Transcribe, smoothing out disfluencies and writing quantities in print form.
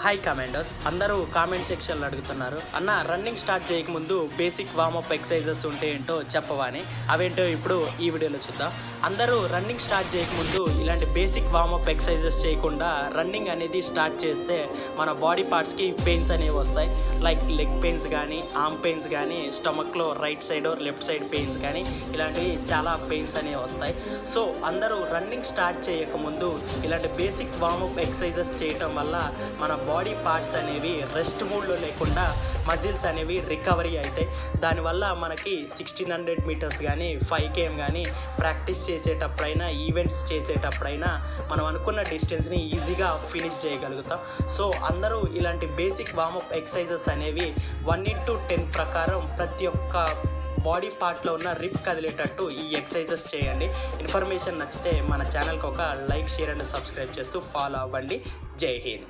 Hi commanders, అందరూ comment సెక్షన్లో అడుగుతున్నారు, అన్న రన్నింగ్ స్టార్ట్ చేయకముందు బేసిక్ వార్మప్ ఎక్సర్సైజెస్ ఉంటే ఏంటో చెప్పవా అని. అవేంటో ఇప్పుడు ఈ వీడియోలో చూద్దాం. అందరూ రన్నింగ్ స్టార్ట్ చేయకముందు ఇలాంటి బేసిక్ వార్మప్ ఎక్సర్సైజెస్ చేయకుండా రన్నింగ్ అనేది స్టార్ట్ చేస్తే మన బాడీ పార్ట్స్కి పెయిన్స్ అనేవి వస్తాయి. లైక్ లెగ్ పెయిన్స్ కానీ, ఆర్మ్ పెయిన్స్ కానీ, స్టమక్లో right side left side pains కానీ, ఇలాంటివి చాలా పెయిన్స్ అనేవి వస్తాయి. సో అందరూ రన్నింగ్ స్టార్ట్ చేయకముందు ఇలాంటి బేసిక్ వార్మప్ ఎక్సర్సైజెస్ చేయటం వల్ల మన బాడీ పార్ట్స్ అనేవి రెస్ట్ మూడ్లో లేకుండా మజిల్స్ అనేవి రికవరీ అవుతాయి. దానివల్ల మనకి 1600 మీటర్స్ కానీ 5 km కానీ ప్రాక్టీస్ చేసేటప్పుడైనా, ఈవెంట్స్ చేసేటప్పుడైనా మనం అనుకున్న డిస్టెన్స్ని ఈజీగా ఫినిష్ చేయగలుగుతాం. సో అందరూ ఇలాంటి బేసిక్ వార్మప్ ఎక్సర్సైజెస్ అనేవి 1:10 ప్రకారం ప్రతి ఒక్క బాడీ పార్ట్లో ఉన్న రిప్ కదిలేటట్టు ఈ ఎక్సర్సైజెస్ చేయండి. ఇన్ఫర్మేషన్ నచ్చితే మన ఛానల్కి ఒక లైక్, షేర్ అండ్ సబ్స్క్రైబ్ చేస్తూ ఫాలో అవ్వండి. జై హింద్.